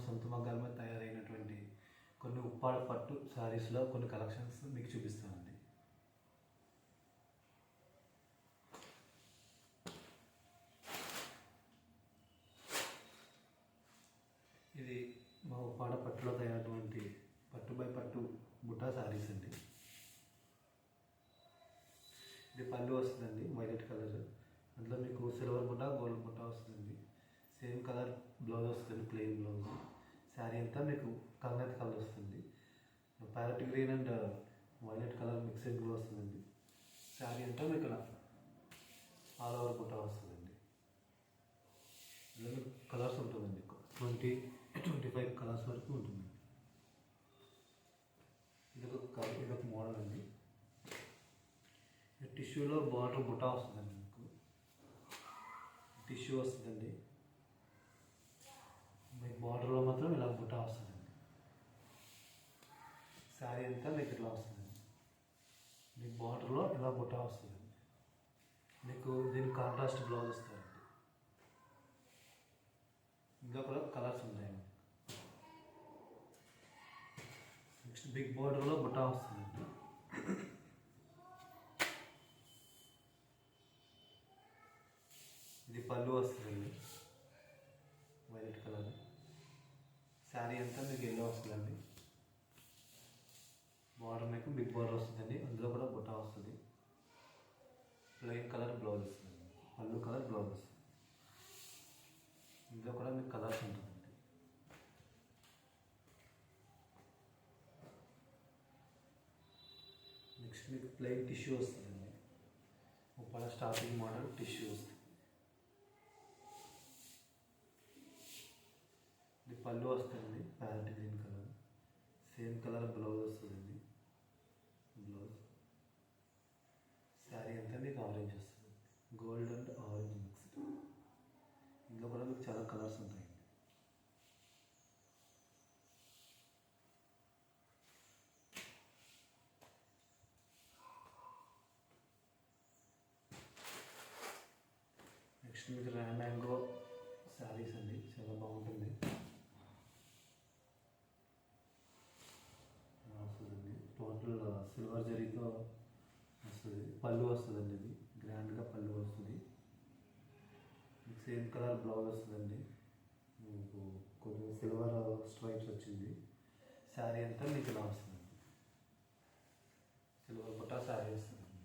సొంత మగ్గాల మీద తయారైనటువంటి కొన్ని ఉప్పాడ పట్టు శారీస్లో కొన్ని కలెక్షన్స్ మీకు చూపిస్తానండి. ఇది మా ఉప్పాడ పట్టులో తయారైనటువంటి పట్టు బై పట్టు బుట్టా శారీస్ అండి. ఇది పళ్ళు వస్తుందండి, వైలెట్ కలర్. అందులో మీకు సిల్వర్ బుట్ట, గోల్డ్ బుట్ట వస్తుందండి. సేమ్ కలర్ బ్లౌజ్ వస్తుంది, ప్లెయిన్ బ్లౌజ్. శారీ అంతా మీకు కల్నేత కలర్ వస్తుంది. Parrot green and violet colour మిక్సింగ్లో వస్తుందండి. శారీ అంతా మీకు ఇలా ఆల్ ఓవర్ బుట్ట వస్తుందండి. ఇందులో కలర్స్ ఉంటుందండి, 20-25 కలర్స్ వరకు ఉంటుందండి. ఇదొక మోడల్ అండి. టిష్యూలో బార్డర్ బుట్ట వస్తుందండి. మీకు టిష్యూ వస్తుందండి, మీకు బార్డర్లో మాత్రం ఇలా బుట్ట వస్తుందండి. శారీ అంతా మీకు ఇట్లా వస్తుందండి. మీకు బార్డర్లో ఇలా బుట్ట వస్తుందండి. మీకు దీనికి కాంట్రాస్ట్ బ్లౌజ్ వస్తుందండి. ఇంకా కూడా కలర్స్ ఉన్నాయండి. నెక్స్ట్ బిగ్ బార్డర్లో బుట్ట వస్తుందండి. ఇది పళ్ళు వస్తుందండి, వైలెట్ కలర్. శారీ అంతా మీకు ఎల్లో వస్తుందండి. బార్డర్ మీకు బిగ్ బార్డర్ వస్తుందండి. అందులో కూడా బుట్ట వస్తుంది. ప్లెయిన్ కలర్ బ్లౌజ్ వస్తుందండి, పళ్ళు కలర్ బ్లౌజ్ వస్తుంది. ఇందులో కూడా మీకు కలర్స్ ఉంటుందండి. నెక్స్ట్ మీకు ప్లెయిన్ టిష్యూ వస్తుందండి. ఉప్పాడ స్టార్టింగ్ మోడల్ టిష్యూ వస్తుంది. ఇది పళ్ళు వస్తుంది, parrot green colour. Same colour blouse వస్తుందండి. బ్లౌజ్ శారీ అంతా మీకు ఆరెంజ్ వస్తుంది, గోల్డ్ అండ్ ఆరెంజ్ మిక్స్డ్. ఇందులో కూడా మీకు చాలా కలర్స్ ఉంటాయండి. నెక్స్ట్ మీకు మ్యాంగో శారీస్ అండి, చాలా బాగుంటుంది. వస్తుందండి టోటల్ సిల్వర్ జరీతో వస్తుంది. పళ్ళు వస్తుందండి, ఇది గ్రాండ్గా పళ్ళు వస్తుంది. మీకు సేమ్ కలర్ బ్లౌజ్ వస్తుందండి. మీకు కొంచెం సిల్వర్ స్ట్రైప్స్ వచ్చింది. శారీ అంతా మీకు ఇలా వస్తుందండి. సిల్వర్ బుట్ట శారీ వస్తుందండి.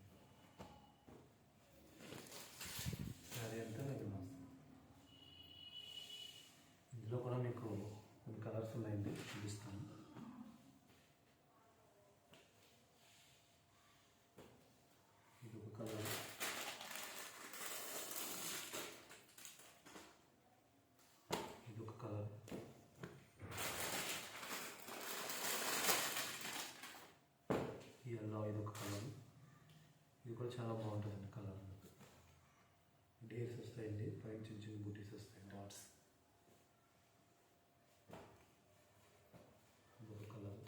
శారీ అంతా మీకు ఇలా వస్తుంది. ఇందులో కూడా మీకు కొన్ని కలర్స్ ఉన్నాయండి, చూపిస్తాను. ఇది ఒక కలర్, ఇది ఒక కలర్, ఎల్లో ఇది ఒక కలర్. ఇది కూడా చాలా బాగుంటుందండి కలర్. డేర్స్ వస్తాయండి, పైన చిన్న చిన్న బూటీస్ వస్తాయి, డాట్స్. ఇదొక కలర్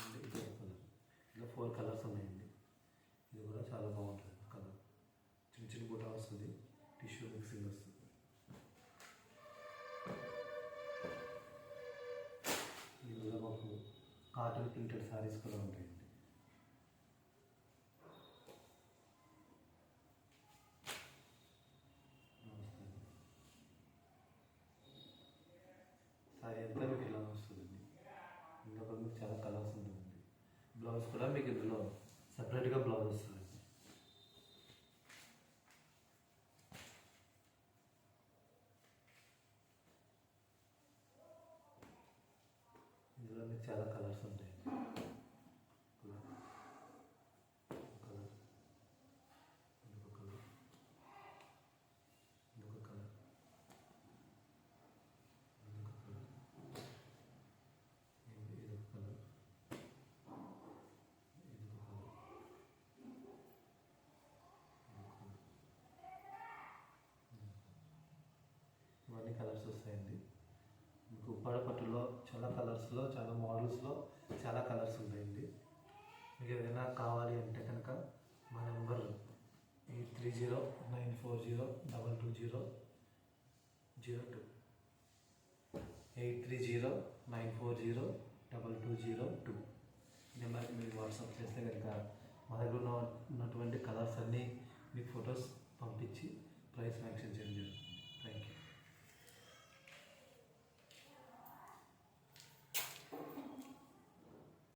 అండ్ ఇదొక కలర్. ఇలా 4 కలర్స్ ఉన్నాయండి. ఇది కూడా చాలా బాగుంటుంది కలర్. చిన్న చిన్న బూటా వస్తుంది, టిష్యూ మిక్సింగ్ వస్తుంది. ఇందులో మాకు కాటన్ ప్రింటెడ్ శారీస్ కూడా ఉంటాయండి. శారీ అంతా మీకు ఇలా వస్తుందండి. ఇందులో కూడా మీకు చాలా కలర్స్ ఉంటుందండి. బ్లౌజ్ కూడా మీకు ఇందులో సపరేట్గా బ్లౌజ్ వస్తుందండి. ఇందులో మీకు చాలా కలర్స్ ఉంటాయండి. కలర్, ఇంకొక కలర్, ఇంకొక కలర్, ఇంకొక కలర్, ఇదొక కలర్, ఇదొక కలర్, ఇవన్నీ కలర్స్ వస్తాయండి. మీకు ఉప్పాడ పట్టులో చాలా కలర్స్లో, చాలా మోడల్స్లో చాలా కలర్స్ ఉంటాయండి. మీకు ఏదైనా కావాలి అంటే కనుక మా నెంబర్ 830940220002 8309402202 నెంబర్కి మీరు వాట్సాప్ చేస్తే కనుక మా దగ్గర ఉన్నటువంటి కలర్స్ అన్నీ మీకు ఫొటోస్ పంపించి ప్రైస్ మెన్షన్ చేయండి.